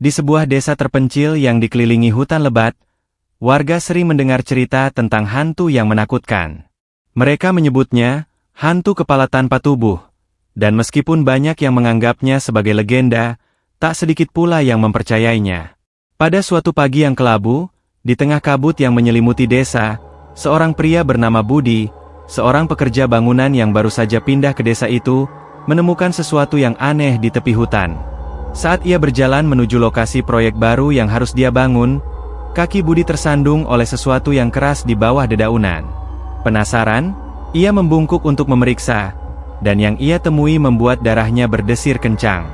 Di sebuah desa terpencil yang dikelilingi hutan lebat, warga sering mendengar cerita tentang hantu yang menakutkan. Mereka menyebutnya hantu kepala tanpa tubuh, dan meskipun banyak yang menganggapnya sebagai legenda, tak sedikit pula yang mempercayainya. Pada suatu pagi yang kelabu, di tengah kabut yang menyelimuti desa, seorang pria bernama Budi, seorang pekerja bangunan yang baru saja pindah ke desa itu, menemukan sesuatu yang aneh di tepi hutan. Saat ia berjalan menuju lokasi proyek baru yang harus dia bangun, kaki Budi tersandung oleh sesuatu yang keras di bawah dedaunan. Penasaran, ia membungkuk untuk memeriksa, dan yang ia temui membuat darahnya berdesir kencang.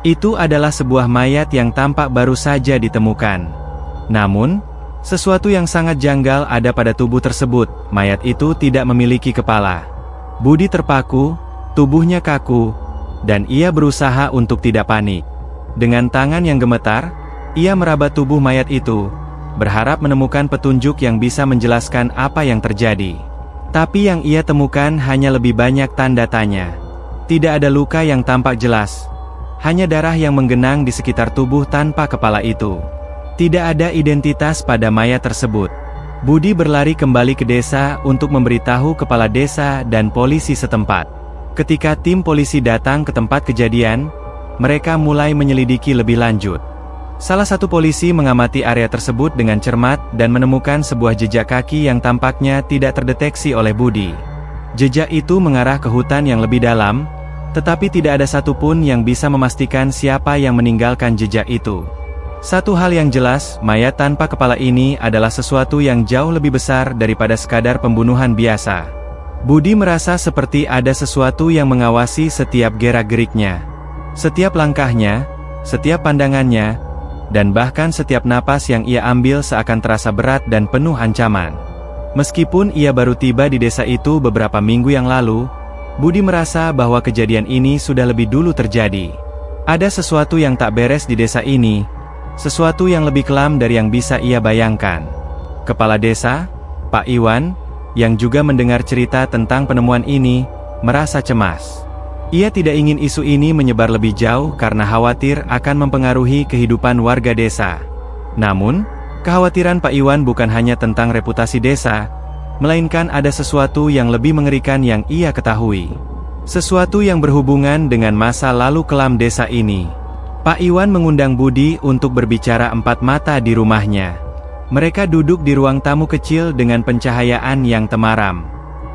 Itu adalah sebuah mayat yang tampak baru saja ditemukan. Namun, sesuatu yang sangat janggal ada pada tubuh tersebut. Mayat itu tidak memiliki kepala. Budi terpaku, tubuhnya kaku, dan ia berusaha untuk tidak panik. Dengan tangan yang gemetar, ia meraba tubuh mayat itu, berharap menemukan petunjuk yang bisa menjelaskan apa yang terjadi. Tapi yang ia temukan hanya lebih banyak tanda tanya. Tidak ada luka yang tampak jelas, hanya darah yang menggenang di sekitar tubuh tanpa kepala itu. Tidak ada identitas pada mayat tersebut. Budi berlari kembali ke desa untuk memberitahu kepala desa dan polisi setempat. Ketika tim polisi datang ke tempat kejadian, mereka mulai menyelidiki lebih lanjut. Salah satu polisi mengamati area tersebut dengan cermat dan menemukan sebuah jejak kaki yang tampaknya tidak terdeteksi oleh Budi. Jejak itu mengarah ke hutan yang lebih dalam, tetapi tidak ada satupun yang bisa memastikan siapa yang meninggalkan jejak itu. Satu hal yang jelas, mayat tanpa kepala ini adalah sesuatu yang jauh lebih besar daripada sekadar pembunuhan biasa. Budi merasa seperti ada sesuatu yang mengawasi setiap gerak-geriknya. Setiap langkahnya, setiap pandangannya, dan bahkan setiap napas yang ia ambil seakan terasa berat dan penuh ancaman. Meskipun ia baru tiba di desa itu beberapa minggu yang lalu, Budi merasa bahwa kejadian ini sudah lebih dulu terjadi. Ada sesuatu yang tak beres di desa ini, sesuatu yang lebih kelam dari yang bisa ia bayangkan. Kepala desa, Pak Iwan, yang juga mendengar cerita tentang penemuan ini, merasa cemas. Ia tidak ingin isu ini menyebar lebih jauh karena khawatir akan mempengaruhi kehidupan warga desa. Namun, kekhawatiran Pak Iwan bukan hanya tentang reputasi desa, melainkan ada sesuatu yang lebih mengerikan yang ia ketahui. Sesuatu yang berhubungan dengan masa lalu kelam desa ini. Pak Iwan mengundang Budi untuk berbicara empat mata di rumahnya. Mereka duduk di ruang tamu kecil dengan pencahayaan yang temaram.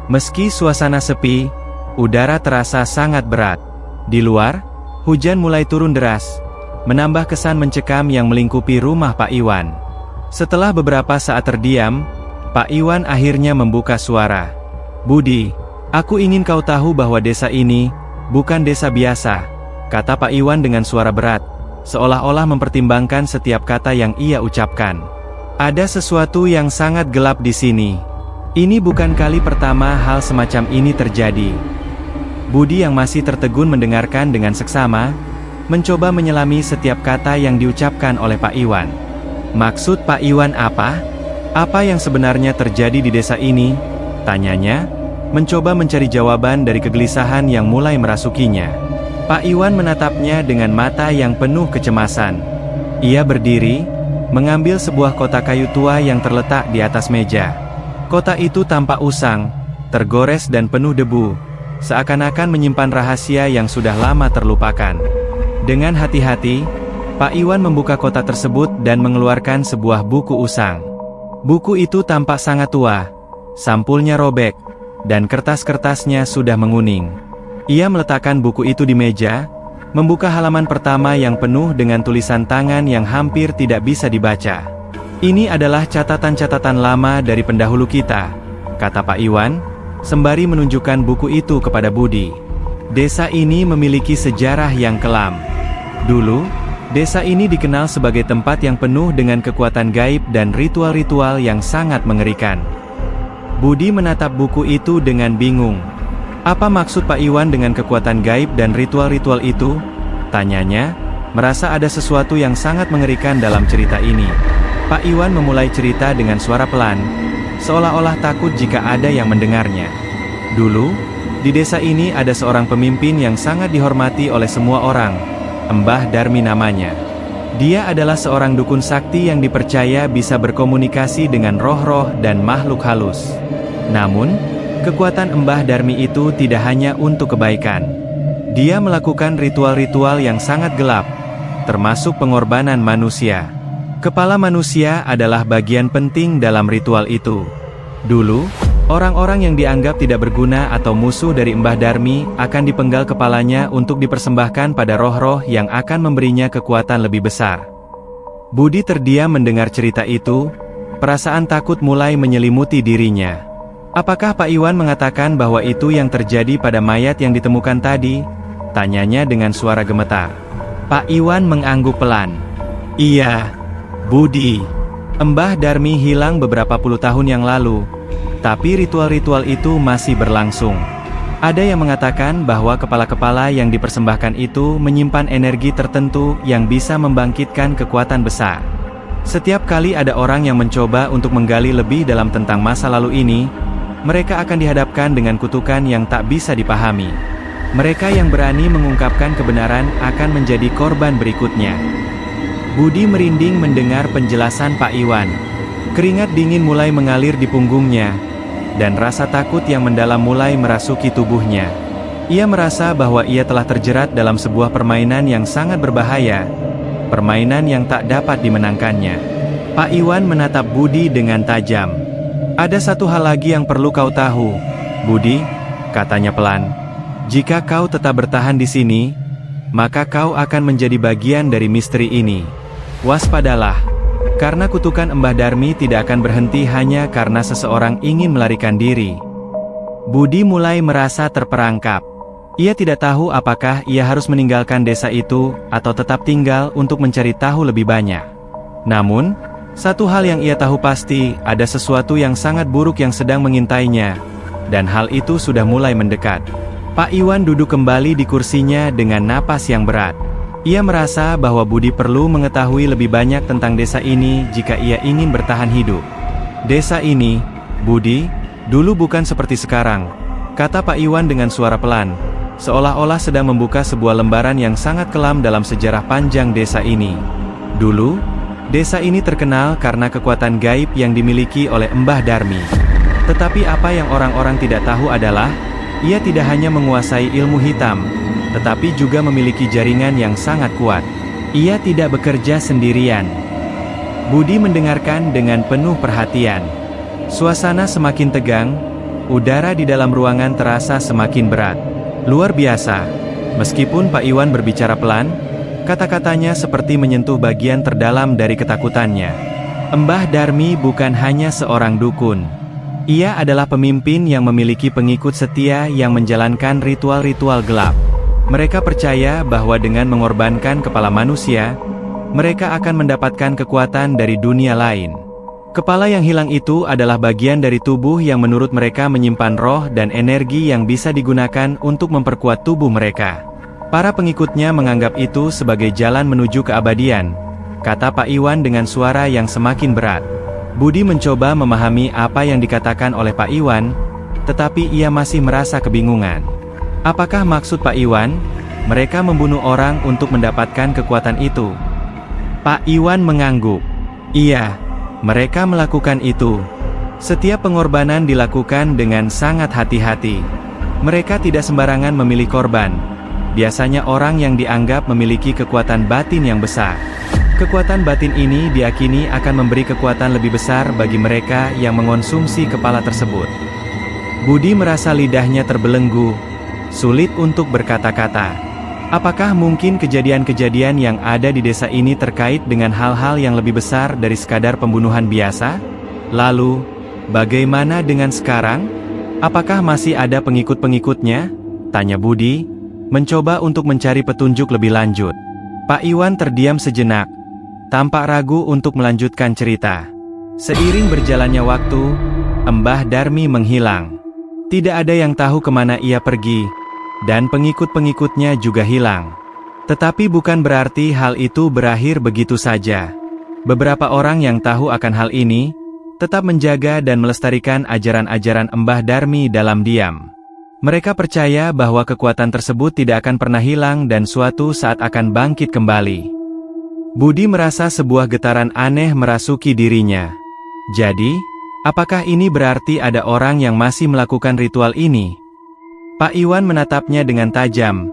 Meski suasana sepi, udara terasa sangat berat. Di luar, hujan mulai turun deras, menambah kesan mencekam yang melingkupi rumah Pak Iwan. Setelah beberapa saat terdiam, Pak Iwan akhirnya membuka suara. "Budi, aku ingin kau tahu bahwa desa ini bukan desa biasa," kata Pak Iwan dengan suara berat, seolah-olah mempertimbangkan setiap kata yang ia ucapkan. "Ada sesuatu yang sangat gelap di sini. Ini bukan kali pertama hal semacam ini terjadi." Budi yang masih tertegun mendengarkan dengan seksama, mencoba menyelami setiap kata yang diucapkan oleh Pak Iwan. "Maksud Pak Iwan apa? Apa yang sebenarnya terjadi di desa ini?" tanyanya, mencoba mencari jawaban dari kegelisahan yang mulai merasukinya. Pak Iwan menatapnya dengan mata yang penuh kecemasan. Ia berdiri, mengambil sebuah kotak kayu tua yang terletak di atas meja. Kotak itu tampak usang, tergores dan penuh debu, seakan-akan menyimpan rahasia yang sudah lama terlupakan. Dengan hati-hati, Pak Iwan membuka kotak tersebut dan mengeluarkan sebuah buku usang. Buku itu tampak sangat tua, sampulnya robek, dan kertas-kertasnya sudah menguning. Ia meletakkan buku itu di meja, membuka halaman pertama yang penuh dengan tulisan tangan yang hampir tidak bisa dibaca. "Ini adalah catatan-catatan lama dari pendahulu kita," kata Pak Iwan, sembari menunjukkan buku itu kepada Budi. "Desa ini memiliki sejarah yang kelam. Dulu, desa ini dikenal sebagai tempat yang penuh dengan kekuatan gaib dan ritual-ritual yang sangat mengerikan." Budi menatap buku itu dengan bingung. "Apa maksud Pak Iwan dengan kekuatan gaib dan ritual-ritual itu?" tanyanya, merasa ada sesuatu yang sangat mengerikan dalam cerita ini. Pak Iwan memulai cerita dengan suara pelan, seolah-olah takut jika ada yang mendengarnya. "Dulu, di desa ini ada seorang pemimpin yang sangat dihormati oleh semua orang, Mbah Darmi namanya. Dia adalah seorang dukun sakti yang dipercaya bisa berkomunikasi dengan roh-roh dan makhluk halus. Namun, kekuatan Mbah Darmi itu tidak hanya untuk kebaikan. Dia melakukan ritual-ritual yang sangat gelap, termasuk pengorbanan manusia. Kepala manusia adalah bagian penting dalam ritual itu. Dulu, orang-orang yang dianggap tidak berguna atau musuh dari Mbah Darmi akan dipenggal kepalanya untuk dipersembahkan pada roh-roh yang akan memberinya kekuatan lebih besar. Budi terdiam mendengar cerita itu, perasaan takut mulai menyelimuti dirinya. Apakah Pak Iwan mengatakan bahwa itu yang terjadi pada mayat yang ditemukan tadi? Tanyanya dengan suara gemetar. Pak Iwan mengangguk pelan. Iya, Budi. Mbah Darmi hilang beberapa puluh tahun yang lalu. Tapi ritual-ritual itu masih berlangsung. Ada yang mengatakan bahwa kepala-kepala yang dipersembahkan itu menyimpan energi tertentu yang bisa membangkitkan kekuatan besar. Setiap kali ada orang yang mencoba untuk menggali lebih dalam tentang masa lalu ini, mereka akan dihadapkan dengan kutukan yang tak bisa dipahami. Mereka yang berani mengungkapkan kebenaran akan menjadi korban berikutnya. Budi merinding mendengar penjelasan Pak Iwan. Keringat dingin mulai mengalir di punggungnya, dan rasa takut yang mendalam mulai merasuki tubuhnya. Ia merasa bahwa ia telah terjerat dalam sebuah permainan yang sangat berbahaya, permainan yang tak dapat dimenangkannya. Pak Iwan menatap Budi dengan tajam. Ada satu hal lagi yang perlu kau tahu, Budi, katanya pelan. Jika kau tetap bertahan di sini, maka kau akan menjadi bagian dari misteri ini. Waspadalah. Karena kutukan Mbah Darmi tidak akan berhenti hanya karena seseorang ingin melarikan diri. Budi mulai merasa terperangkap. Ia tidak tahu apakah ia harus meninggalkan desa itu, atau tetap tinggal untuk mencari tahu lebih banyak. Namun, satu hal yang ia tahu pasti, ada sesuatu yang sangat buruk yang sedang mengintainya, dan hal itu sudah mulai mendekat. Pak Iwan duduk kembali di kursinya dengan napas yang berat. Ia merasa bahwa Budi perlu mengetahui lebih banyak tentang desa ini jika ia ingin bertahan hidup. Desa ini, Budi, dulu bukan seperti sekarang, kata Pak Iwan dengan suara pelan, seolah-olah sedang membuka sebuah lembaran yang sangat kelam dalam sejarah panjang desa ini. Dulu, desa ini terkenal karena kekuatan gaib yang dimiliki oleh Mbah Darmi. Tetapi apa yang orang-orang tidak tahu adalah, ia tidak hanya menguasai ilmu hitam, tetapi juga memiliki jaringan yang sangat kuat. Ia tidak bekerja sendirian. Budi mendengarkan dengan penuh perhatian. Suasana semakin tegang, udara di dalam ruangan terasa semakin berat. Luar biasa. Meskipun Pak Iwan berbicara pelan, kata-katanya seperti menyentuh bagian terdalam dari ketakutannya. Mbah Darmi bukan hanya seorang dukun. Ia adalah pemimpin yang memiliki pengikut setia yang menjalankan ritual-ritual gelap. Mereka percaya bahwa dengan mengorbankan kepala manusia, mereka akan mendapatkan kekuatan dari dunia lain. Kepala yang hilang itu adalah bagian dari tubuh yang menurut mereka menyimpan roh dan energi yang bisa digunakan untuk memperkuat tubuh mereka. Para pengikutnya menganggap itu sebagai jalan menuju keabadian, kata Pak Iwan dengan suara yang semakin berat. Budi mencoba memahami apa yang dikatakan oleh Pak Iwan, tetapi ia masih merasa kebingungan. Apakah maksud Pak Iwan, mereka membunuh orang untuk mendapatkan kekuatan itu? Pak Iwan mengangguk. Iya, mereka melakukan itu. Setiap pengorbanan dilakukan dengan sangat hati-hati. Mereka tidak sembarangan memilih korban. Biasanya orang yang dianggap memiliki kekuatan batin yang besar. Kekuatan batin ini diyakini akan memberi kekuatan lebih besar bagi mereka yang mengonsumsi kepala tersebut. Budi merasa lidahnya terbelenggu. Sulit untuk berkata-kata. Apakah mungkin kejadian-kejadian yang ada di desa ini terkait dengan hal-hal yang lebih besar dari sekadar pembunuhan biasa? Lalu, bagaimana dengan sekarang? Apakah masih ada pengikut-pengikutnya? Tanya Budi, mencoba untuk mencari petunjuk lebih lanjut. Pak Iwan terdiam sejenak, tampak ragu untuk melanjutkan cerita. Seiring berjalannya waktu, Mbah Darmi menghilang. Tidak ada yang tahu kemana ia pergi, dan pengikut-pengikutnya juga hilang. Tetapi bukan berarti hal itu berakhir begitu saja. Beberapa orang yang tahu akan hal ini, tetap menjaga dan melestarikan ajaran-ajaran Mbah Darmi dalam diam. Mereka percaya bahwa kekuatan tersebut tidak akan pernah hilang dan suatu saat akan bangkit kembali. Budi merasa sebuah getaran aneh merasuki dirinya. Jadi, apakah ini berarti ada orang yang masih melakukan ritual ini? Pak Iwan menatapnya dengan tajam.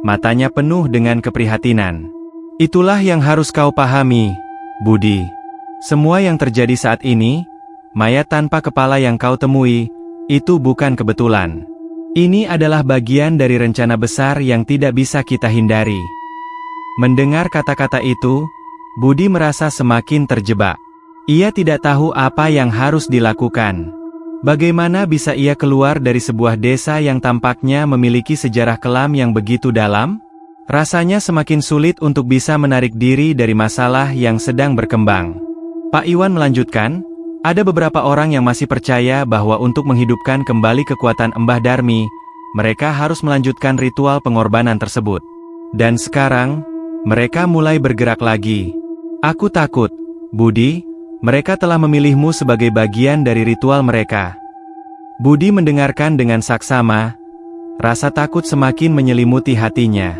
Matanya penuh dengan keprihatinan. Itulah yang harus kau pahami, Budi. Semua yang terjadi saat ini, mayat tanpa kepala yang kau temui, itu bukan kebetulan. Ini adalah bagian dari rencana besar yang tidak bisa kita hindari. Mendengar kata-kata itu, Budi merasa semakin terjebak. Ia tidak tahu apa yang harus dilakukan. Bagaimana bisa ia keluar dari sebuah desa yang tampaknya memiliki sejarah kelam yang begitu dalam? Rasanya semakin sulit untuk bisa menarik diri dari masalah yang sedang berkembang. Pak Iwan melanjutkan, ada beberapa orang yang masih percaya bahwa untuk menghidupkan kembali kekuatan Mbah Darmi, mereka harus melanjutkan ritual pengorbanan tersebut. Dan sekarang, mereka mulai bergerak lagi. Aku takut, Budi, mereka telah memilihmu sebagai bagian dari ritual mereka. Budi mendengarkan dengan saksama, rasa takut semakin menyelimuti hatinya.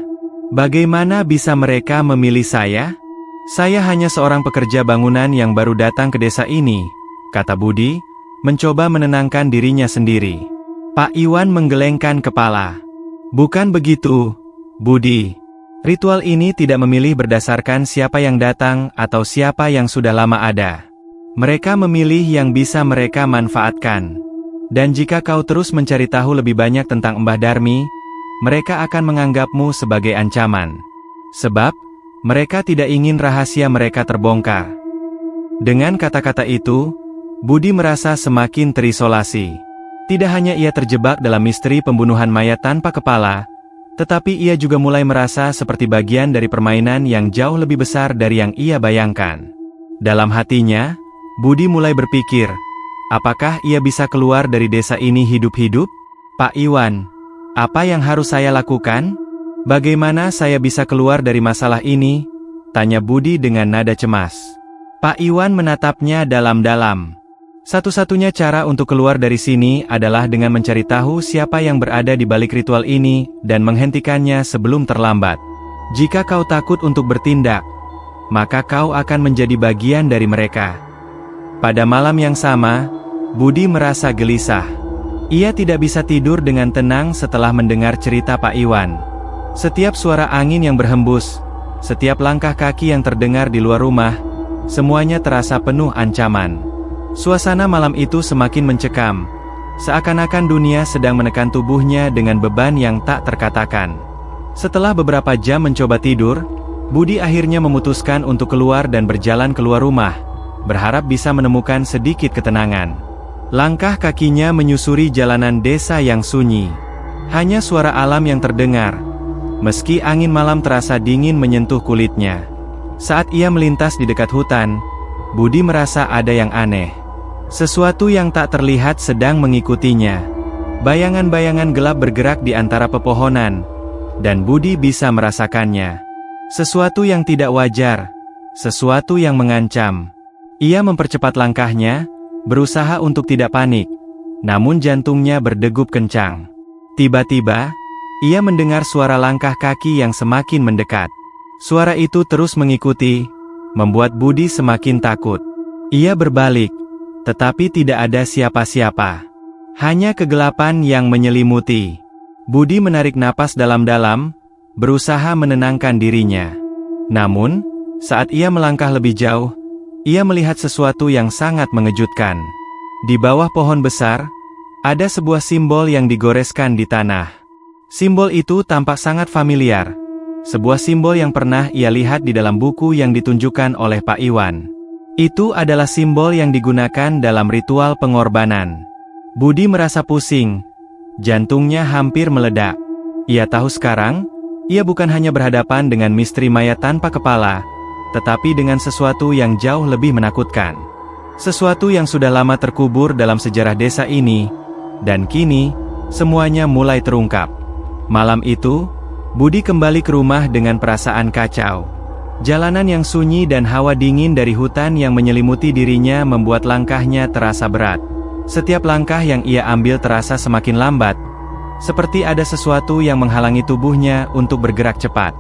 Bagaimana bisa mereka memilih saya? Saya hanya seorang pekerja bangunan yang baru datang ke desa ini, kata Budi, mencoba menenangkan dirinya sendiri. Pak Iwan menggelengkan kepala. Bukan begitu, Budi. Ritual ini tidak memilih berdasarkan siapa yang datang atau siapa yang sudah lama ada. Mereka memilih yang bisa mereka manfaatkan. Dan jika kau terus mencari tahu lebih banyak tentang Mbah Darmi, mereka akan menganggapmu sebagai ancaman. Sebab, mereka tidak ingin rahasia mereka terbongkar. Dengan kata-kata itu, Budi merasa semakin terisolasi. Tidak hanya ia terjebak dalam misteri pembunuhan mayat tanpa kepala, tetapi ia juga mulai merasa seperti bagian dari permainan yang jauh lebih besar dari yang ia bayangkan. Dalam hatinya, Budi mulai berpikir, apakah ia bisa keluar dari desa ini hidup-hidup? Pak Iwan, apa yang harus saya lakukan? Bagaimana saya bisa keluar dari masalah ini? Tanya Budi dengan nada cemas. Pak Iwan menatapnya dalam-dalam. Satu-satunya cara untuk keluar dari sini adalah dengan mencari tahu siapa yang berada di balik ritual ini dan menghentikannya sebelum terlambat. Jika kau takut untuk bertindak, maka kau akan menjadi bagian dari mereka. Pada malam yang sama, Budi merasa gelisah. Ia tidak bisa tidur dengan tenang setelah mendengar cerita Pak Iwan. Setiap suara angin yang berhembus, setiap langkah kaki yang terdengar di luar rumah, semuanya terasa penuh ancaman. Suasana malam itu semakin mencekam, seakan-akan dunia sedang menekan tubuhnya dengan beban yang tak terkatakan. Setelah beberapa jam mencoba tidur, Budi akhirnya memutuskan untuk keluar dan berjalan keluar rumah, berharap bisa menemukan sedikit ketenangan. Langkah kakinya menyusuri jalanan desa yang sunyi. Hanya suara alam yang terdengar, meski angin malam terasa dingin menyentuh kulitnya. Saat ia melintas di dekat hutan, Budi merasa ada yang aneh. Sesuatu yang tak terlihat sedang mengikutinya. Bayangan-bayangan gelap bergerak di antara pepohonan, dan Budi bisa merasakannya. Sesuatu yang tidak wajar, sesuatu yang mengancam. Ia mempercepat langkahnya, berusaha untuk tidak panik, namun jantungnya berdegup kencang. Tiba-tiba, ia mendengar suara langkah kaki yang semakin mendekat. Suara itu terus mengikuti, membuat Budi semakin takut. Ia berbalik, tetapi tidak ada siapa-siapa. Hanya kegelapan yang menyelimuti. Budi menarik napas dalam-dalam, berusaha menenangkan dirinya. Namun, saat ia melangkah lebih jauh, ia melihat sesuatu yang sangat mengejutkan. Di bawah pohon besar, ada sebuah simbol yang digoreskan di tanah. Simbol itu tampak sangat familiar. Sebuah simbol yang pernah ia lihat di dalam buku yang ditunjukkan oleh Pak Iwan. Itu adalah simbol yang digunakan dalam ritual pengorbanan. Budi merasa pusing. Jantungnya hampir meledak. Ia tahu sekarang, ia bukan hanya berhadapan dengan misteri mayat tanpa kepala, tetapi dengan sesuatu yang jauh lebih menakutkan. Sesuatu yang sudah lama terkubur dalam sejarah desa ini, dan kini, semuanya mulai terungkap. Malam itu, Budi kembali ke rumah dengan perasaan kacau. Jalanan yang sunyi dan hawa dingin dari hutan yang menyelimuti dirinya membuat langkahnya terasa berat. Setiap langkah yang ia ambil terasa semakin lambat, seperti ada sesuatu yang menghalangi tubuhnya untuk bergerak cepat.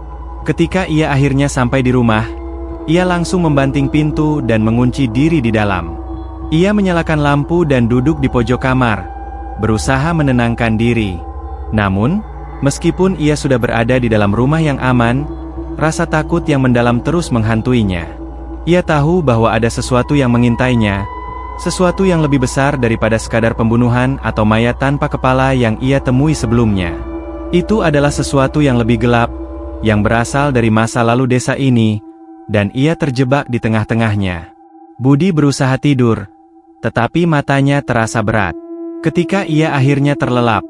Ketika ia akhirnya sampai di rumah, ia langsung membanting pintu dan mengunci diri di dalam. Ia menyalakan lampu dan duduk di pojok kamar, berusaha menenangkan diri. Namun, meskipun ia sudah berada di dalam rumah yang aman, rasa takut yang mendalam terus menghantuinya. Ia tahu bahwa ada sesuatu yang mengintainya, sesuatu yang lebih besar daripada sekadar pembunuhan atau mayat tanpa kepala yang ia temui sebelumnya. Itu adalah sesuatu yang lebih gelap, yang berasal dari masa lalu desa ini, dan ia terjebak di tengah-tengahnya. Budi berusaha tidur, tetapi matanya terasa berat. Ketika ia akhirnya terlelap,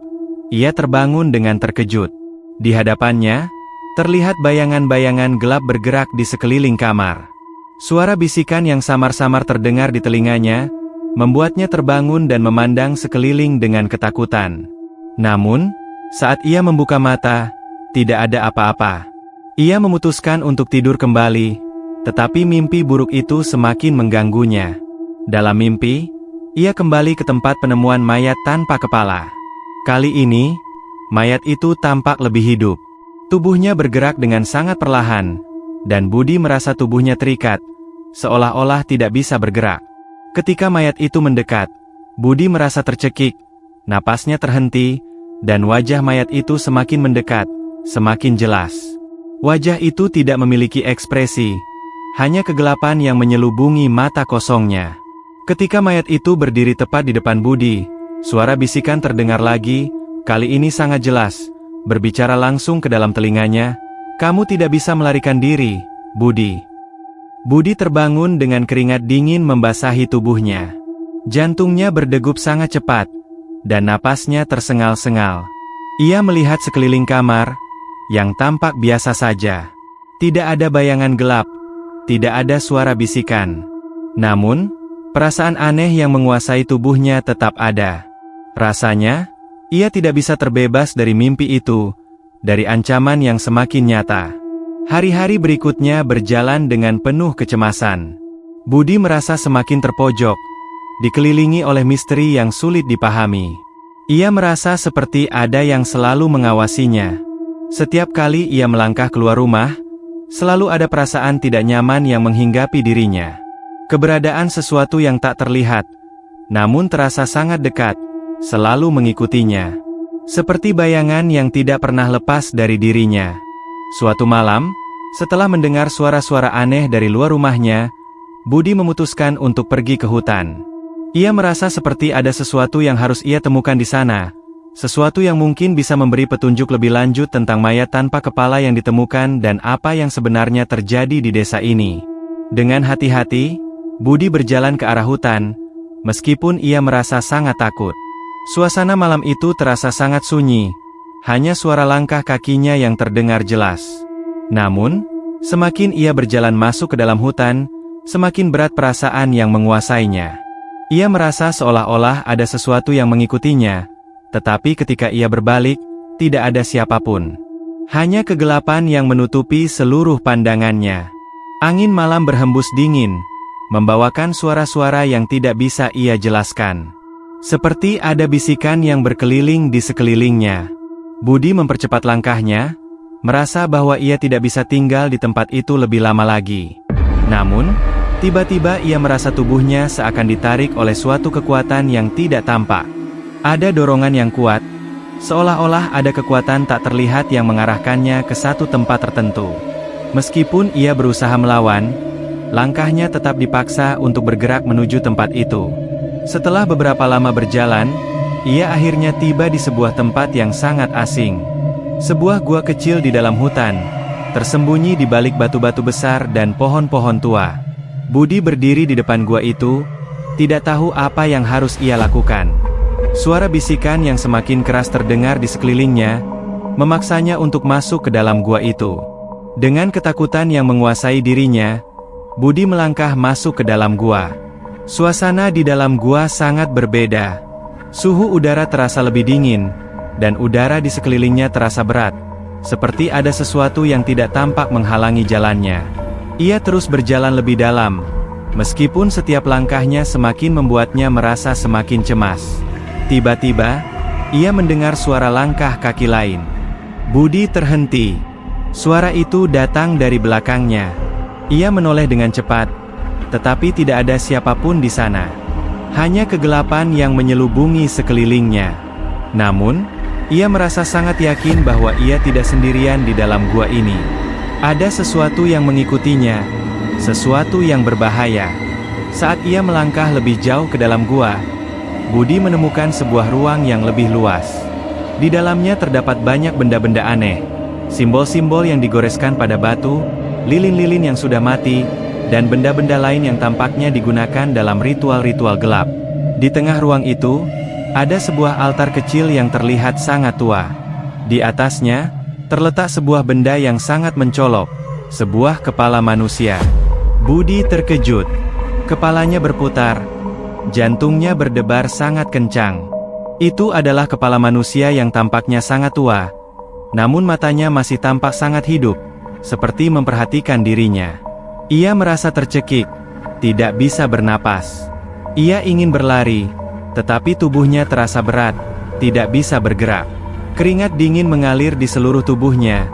ia terbangun dengan terkejut. Di hadapannya, terlihat bayangan-bayangan gelap bergerak di sekeliling kamar. Suara bisikan yang samar-samar terdengar di telinganya, membuatnya terbangun dan memandang sekeliling dengan ketakutan. Namun, saat ia membuka mata, tidak ada apa-apa. Ia memutuskan untuk tidur kembali, tetapi mimpi buruk itu semakin mengganggunya. Dalam mimpi, ia kembali ke tempat penemuan mayat tanpa kepala. Kali ini, mayat itu tampak lebih hidup. Tubuhnya bergerak dengan sangat perlahan, dan Budi merasa tubuhnya terikat, seolah-olah tidak bisa bergerak. Ketika mayat itu mendekat, Budi merasa tercekik, napasnya terhenti, dan wajah mayat itu semakin mendekat, semakin jelas. Wajah itu tidak memiliki ekspresi, hanya kegelapan yang menyelubungi mata kosongnya. Ketika mayat itu berdiri tepat di depan Budi, suara bisikan terdengar lagi, kali ini sangat jelas, berbicara langsung ke dalam telinganya, "Kamu tidak bisa melarikan diri, Budi." Budi terbangun dengan keringat dingin membasahi tubuhnya. Jantungnya berdegup sangat cepat, dan napasnya tersengal-sengal. Ia melihat sekeliling kamar, yang tampak biasa saja. Tidak ada bayangan gelap, tidak ada suara bisikan. Namun, perasaan aneh yang menguasai tubuhnya tetap ada. Rasanya, ia tidak bisa terbebas dari mimpi itu, dari ancaman yang semakin nyata. Hari-hari berikutnya berjalan dengan penuh kecemasan. Budi merasa semakin terpojok, dikelilingi oleh misteri yang sulit dipahami. Ia merasa seperti ada yang selalu mengawasinya. Setiap kali ia melangkah keluar rumah, selalu ada perasaan tidak nyaman yang menghinggapi dirinya. Keberadaan sesuatu yang tak terlihat, namun terasa sangat dekat, selalu mengikutinya. Seperti bayangan yang tidak pernah lepas dari dirinya. Suatu malam, setelah mendengar suara-suara aneh dari luar rumahnya, Budi memutuskan untuk pergi ke hutan. Ia merasa seperti ada sesuatu yang harus ia temukan di sana, sesuatu yang mungkin bisa memberi petunjuk lebih lanjut tentang mayat tanpa kepala yang ditemukan dan apa yang sebenarnya terjadi di desa ini. Dengan hati-hati, Budi berjalan ke arah hutan, meskipun ia merasa sangat takut. Suasana malam itu terasa sangat sunyi, hanya suara langkah kakinya yang terdengar jelas. Namun, semakin ia berjalan masuk ke dalam hutan, semakin berat perasaan yang menguasainya. Ia merasa seolah-olah ada sesuatu yang mengikutinya, tetapi ketika ia berbalik, tidak ada siapapun. Hanya kegelapan yang menutupi seluruh pandangannya. Angin malam berhembus dingin, membawakan suara-suara yang tidak bisa ia jelaskan. Seperti ada bisikan yang berkeliling di sekelilingnya. Budi mempercepat langkahnya, merasa bahwa ia tidak bisa tinggal di tempat itu lebih lama lagi. Namun, tiba-tiba ia merasa tubuhnya seakan ditarik oleh suatu kekuatan yang tidak tampak. Ada dorongan yang kuat, seolah-olah ada kekuatan tak terlihat yang mengarahkannya ke satu tempat tertentu. Meskipun ia berusaha melawan, langkahnya tetap dipaksa untuk bergerak menuju tempat itu. Setelah beberapa lama berjalan, ia akhirnya tiba di sebuah tempat yang sangat asing. Sebuah gua kecil di dalam hutan, tersembunyi di balik batu-batu besar dan pohon-pohon tua. Budi berdiri di depan gua itu, tidak tahu apa yang harus ia lakukan. Suara bisikan yang semakin keras terdengar di sekelilingnya, memaksanya untuk masuk ke dalam gua itu. Dengan ketakutan yang menguasai dirinya, Budi melangkah masuk ke dalam gua. Suasana di dalam gua sangat berbeda. Suhu udara terasa lebih dingin, dan udara di sekelilingnya terasa berat, seperti ada sesuatu yang tidak tampak menghalangi jalannya. Ia terus berjalan lebih dalam, meskipun setiap langkahnya semakin membuatnya merasa semakin cemas. Tiba-tiba, ia mendengar suara langkah kaki lain. Budi terhenti. Suara itu datang dari belakangnya. Ia menoleh dengan cepat, tetapi tidak ada siapapun di sana. Hanya kegelapan yang menyelubungi sekelilingnya. Namun, ia merasa sangat yakin bahwa ia tidak sendirian di dalam gua ini. Ada sesuatu yang mengikutinya, sesuatu yang berbahaya. Saat ia melangkah lebih jauh ke dalam gua, Budi menemukan sebuah ruang yang lebih luas. Di dalamnya terdapat banyak benda-benda aneh, simbol-simbol yang digoreskan pada batu, lilin-lilin yang sudah mati, dan benda-benda lain yang tampaknya digunakan dalam ritual-ritual gelap. Di tengah ruang itu, ada sebuah altar kecil yang terlihat sangat tua. Di atasnya, terletak sebuah benda yang sangat mencolok, sebuah kepala manusia. Budi terkejut. Kepalanya berputar, jantungnya berdebar sangat kencang. Itu adalah kepala manusia yang tampaknya sangat tua, namun matanya masih tampak sangat hidup, seperti memperhatikan dirinya. Ia merasa tercekik, tidak bisa bernapas. Ia ingin berlari, tetapi tubuhnya terasa berat, tidak bisa bergerak. Keringat dingin mengalir di seluruh tubuhnya,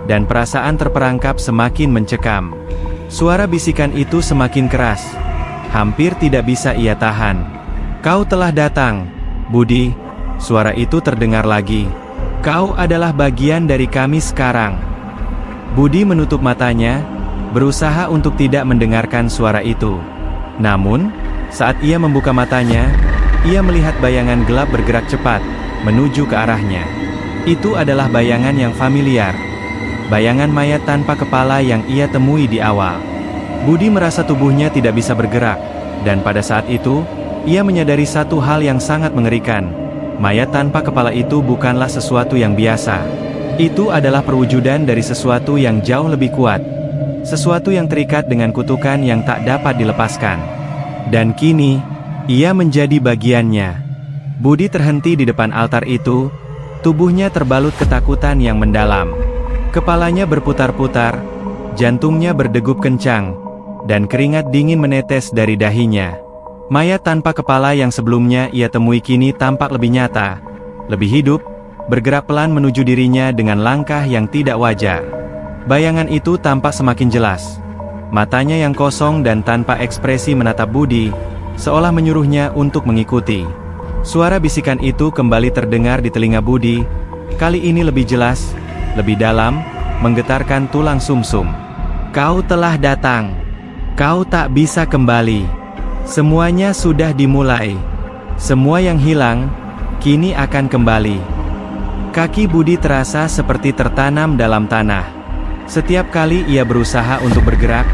dan perasaan terperangkap semakin mencekam. Suara bisikan itu semakin keras, hampir tidak bisa ia tahan. "Kau telah datang, Budi," suara itu terdengar lagi. "Kau adalah bagian dari kami sekarang." Budi menutup matanya, berusaha untuk tidak mendengarkan suara itu. Namun, saat ia membuka matanya, ia melihat bayangan gelap bergerak cepat, menuju ke arahnya. Itu adalah bayangan yang familiar. Bayangan mayat tanpa kepala yang ia temui di awal. Budi merasa tubuhnya tidak bisa bergerak, dan pada saat itu, ia menyadari satu hal yang sangat mengerikan. Mayat tanpa kepala itu bukanlah sesuatu yang biasa. Itu adalah perwujudan dari sesuatu yang jauh lebih kuat. Sesuatu yang terikat dengan kutukan yang tak dapat dilepaskan. Dan kini, ia menjadi bagiannya. Budi terhenti di depan altar itu, tubuhnya terbalut ketakutan yang mendalam. Kepalanya berputar-putar, jantungnya berdegup kencang, dan keringat dingin menetes dari dahinya. Mayat tanpa kepala yang sebelumnya ia temui kini tampak lebih nyata, lebih hidup, bergerak pelan menuju dirinya dengan langkah yang tidak wajar. Bayangan itu tampak semakin jelas. Matanya yang kosong dan tanpa ekspresi menatap Budi, seolah menyuruhnya untuk mengikuti. Suara bisikan itu kembali terdengar di telinga Budi, kali ini lebih jelas, lebih dalam, menggetarkan tulang sumsum. "Kau telah datang. Kau tak bisa kembali. Semuanya sudah dimulai. Semua yang hilang, kini akan kembali." Kaki Budi terasa seperti tertanam dalam tanah. Setiap kali ia berusaha untuk bergerak,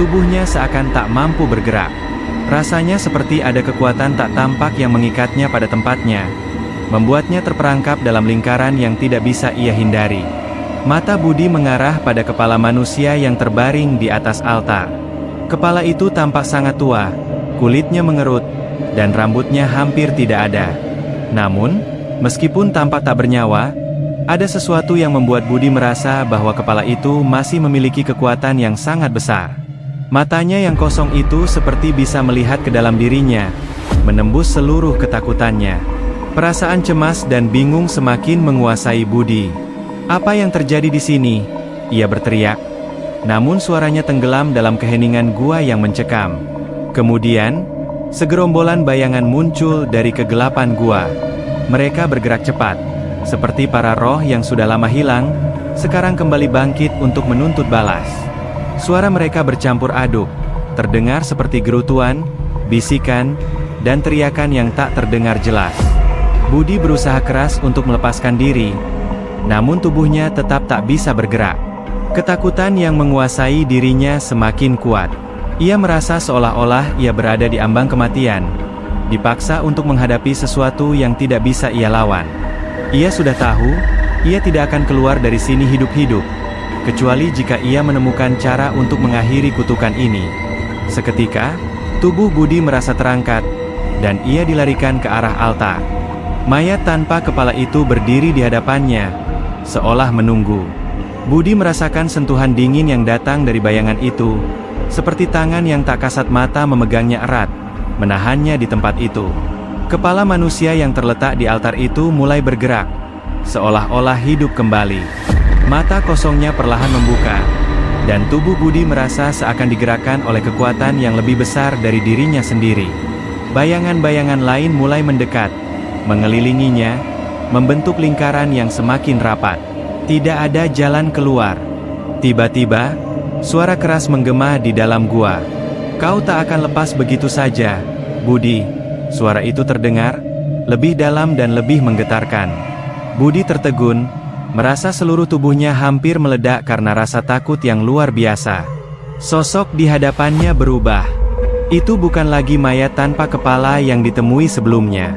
tubuhnya seakan tak mampu bergerak. Rasanya seperti ada kekuatan tak tampak yang mengikatnya pada tempatnya, membuatnya terperangkap dalam lingkaran yang tidak bisa ia hindari. Mata Budi mengarah pada kepala manusia yang terbaring di atas altar. Kepala itu tampak sangat tua, kulitnya mengerut, dan rambutnya hampir tidak ada. Namun, meskipun tampak tak bernyawa, ada sesuatu yang membuat Budi merasa bahwa kepala itu masih memiliki kekuatan yang sangat besar. Matanya yang kosong itu seperti bisa melihat ke dalam dirinya, menembus seluruh ketakutannya. Perasaan cemas dan bingung semakin menguasai Budi. "Apa yang terjadi di sini?" ia berteriak. Namun suaranya tenggelam dalam keheningan gua yang mencekam. Kemudian, segerombolan bayangan muncul dari kegelapan gua. Mereka bergerak cepat, seperti para roh yang sudah lama hilang, sekarang kembali bangkit untuk menuntut balas. Suara mereka bercampur aduk, terdengar seperti gerutuan, bisikan, dan teriakan yang tak terdengar jelas. Budi berusaha keras untuk melepaskan diri, namun tubuhnya tetap tak bisa bergerak. Ketakutan yang menguasai dirinya semakin kuat. Ia merasa seolah-olah ia berada di ambang kematian, dipaksa untuk menghadapi sesuatu yang tidak bisa ia lawan. Ia sudah tahu, ia tidak akan keluar dari sini hidup-hidup, kecuali jika ia menemukan cara untuk mengakhiri kutukan ini. Seketika, tubuh Budi merasa terangkat, dan ia dilarikan ke arah altar. Mayat tanpa kepala itu berdiri di hadapannya, seolah menunggu. Budi merasakan sentuhan dingin yang datang dari bayangan itu, seperti tangan yang tak kasat mata memegangnya erat, menahannya di tempat itu. Kepala manusia yang terletak di altar itu mulai bergerak, seolah-olah hidup kembali. Mata kosongnya perlahan membuka, Dan tubuh Budi merasa seakan digerakkan oleh kekuatan yang lebih besar dari dirinya sendiri. Bayangan-bayangan lain mulai mendekat, mengelilinginya, membentuk lingkaran yang semakin rapat. Tidak ada jalan keluar. Tiba-tiba, suara keras menggema di dalam gua. "Kau tak akan lepas begitu saja, Budi." Suara itu terdengar, lebih dalam dan lebih menggetarkan. Budi tertegun, merasa seluruh tubuhnya hampir meledak karena rasa takut yang luar biasa. Sosok di hadapannya berubah. Itu bukan lagi mayat tanpa kepala yang ditemui sebelumnya.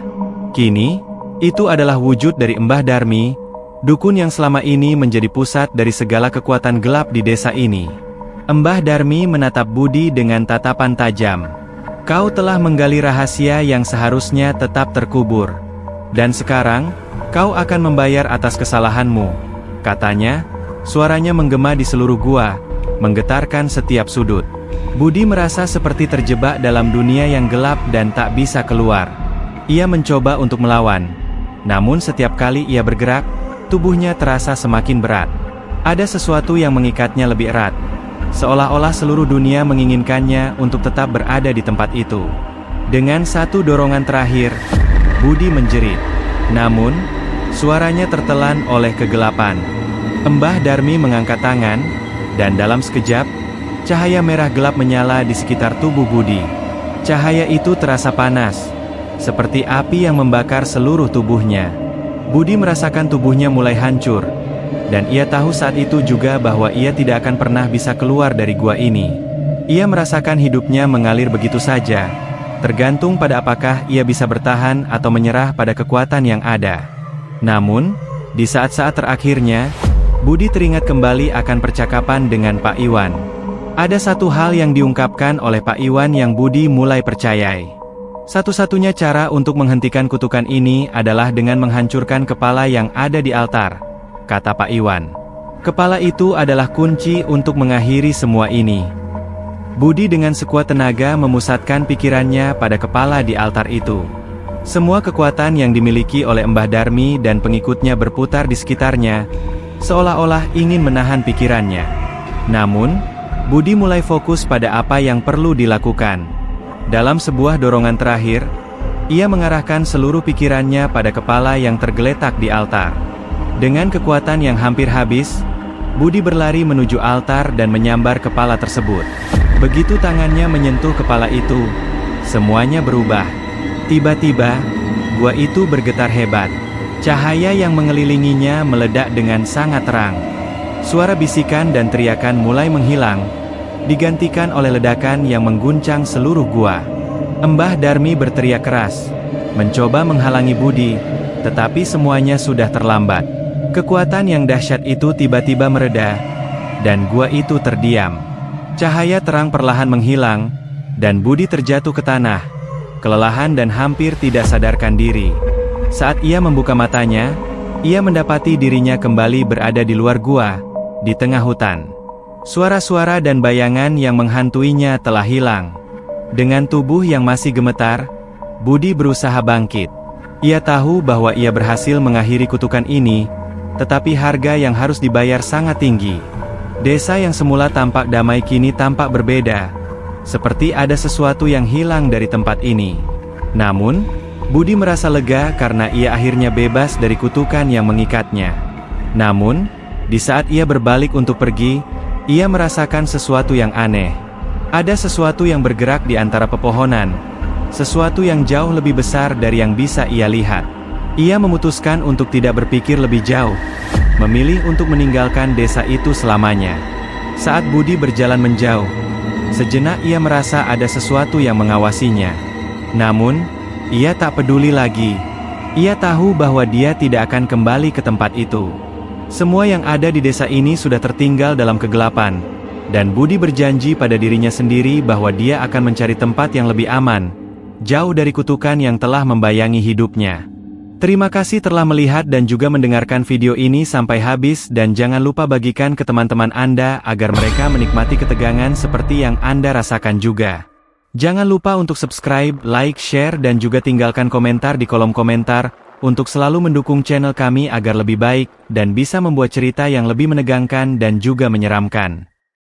Kini, itu adalah wujud dari Mbah Darmi, dukun yang selama ini menjadi pusat dari segala kekuatan gelap di desa ini. Mbah Darmi menatap Budi dengan tatapan tajam. "Kau telah menggali rahasia yang seharusnya tetap terkubur. Dan sekarang, kau akan membayar atas kesalahanmu," katanya. Suaranya menggema di seluruh gua, menggetarkan setiap sudut. Budi merasa seperti terjebak dalam dunia yang gelap dan tak bisa keluar. Ia mencoba untuk melawan. Namun setiap kali ia bergerak, tubuhnya terasa semakin berat. Ada sesuatu yang mengikatnya lebih erat. Seolah-olah seluruh dunia menginginkannya untuk tetap berada di tempat itu. Dengan satu dorongan terakhir, Budi menjerit. Namun, suaranya tertelan oleh kegelapan. Mbah Darmi mengangkat tangan, dan dalam sekejap, cahaya merah gelap menyala di sekitar tubuh Budi. Cahaya itu terasa panas, seperti api yang membakar seluruh tubuhnya. Budi merasakan tubuhnya mulai hancur, dan ia tahu saat itu juga bahwa ia tidak akan pernah bisa keluar dari gua ini. Ia merasakan hidupnya mengalir begitu saja, tergantung pada apakah ia bisa bertahan atau menyerah pada kekuatan yang ada. Namun, di saat-saat terakhirnya, Budi teringat kembali akan percakapan dengan Pak Iwan. Ada satu hal yang diungkapkan oleh Pak Iwan yang Budi mulai percayai. Satu-satunya cara untuk menghentikan kutukan ini adalah dengan menghancurkan kepala yang ada di altar, kata Pak Iwan. Kepala itu adalah kunci untuk mengakhiri semua ini. Budi dengan sekuat tenaga memusatkan pikirannya pada kepala di altar itu. Semua kekuatan yang dimiliki oleh Mbah Darmi dan pengikutnya berputar di sekitarnya, seolah-olah ingin menahan pikirannya. Namun, Budi mulai fokus pada apa yang perlu dilakukan. Dalam sebuah dorongan terakhir, ia mengarahkan seluruh pikirannya pada kepala yang tergeletak di altar. Dengan kekuatan yang hampir habis, Budi berlari menuju altar dan menyambar kepala tersebut. Begitu tangannya menyentuh kepala itu, semuanya berubah. Tiba-tiba, gua itu bergetar hebat. Cahaya yang mengelilinginya meledak dengan sangat terang. Suara bisikan dan teriakan mulai menghilang, digantikan oleh ledakan yang mengguncang seluruh gua. Mbah Darmi berteriak keras, mencoba menghalangi Budi, tetapi semuanya sudah terlambat. Kekuatan yang dahsyat itu tiba-tiba mereda, dan gua itu terdiam. Cahaya terang perlahan menghilang, dan Budi terjatuh ke tanah, kelelahan dan hampir tidak sadarkan diri. Saat ia membuka matanya, ia mendapati dirinya kembali berada di luar gua, di tengah hutan. Suara-suara dan bayangan yang menghantuinya telah hilang. Dengan tubuh yang masih gemetar, Budi berusaha bangkit. Ia tahu bahwa ia berhasil mengakhiri kutukan ini, tetapi harga yang harus dibayar sangat tinggi. Desa yang semula tampak damai kini tampak berbeda, seperti ada sesuatu yang hilang dari tempat ini. Namun, Budi merasa lega karena ia akhirnya bebas dari kutukan yang mengikatnya. Namun, di saat ia berbalik untuk pergi, ia merasakan sesuatu yang aneh. Ada sesuatu yang bergerak di antara pepohonan, sesuatu yang jauh lebih besar dari yang bisa ia lihat. Ia memutuskan untuk tidak berpikir lebih jauh, memilih untuk meninggalkan desa itu selamanya. Saat Budi berjalan menjauh, sejenak ia merasa ada sesuatu yang mengawasinya. Namun, ia tak peduli lagi. Ia tahu bahwa dia tidak akan kembali ke tempat itu. Semua yang ada di desa ini sudah tertinggal dalam kegelapan, dan Budi berjanji pada dirinya sendiri bahwa dia akan mencari tempat yang lebih aman, jauh dari kutukan yang telah membayangi hidupnya. Terima kasih telah melihat dan juga mendengarkan video ini sampai habis, dan jangan lupa bagikan ke teman-teman Anda agar mereka menikmati ketegangan seperti yang Anda rasakan juga. Jangan lupa untuk subscribe, like, share, dan juga tinggalkan komentar di kolom komentar, untuk selalu mendukung channel kami agar lebih baik, dan bisa membuat cerita yang lebih menegangkan dan juga menyeramkan.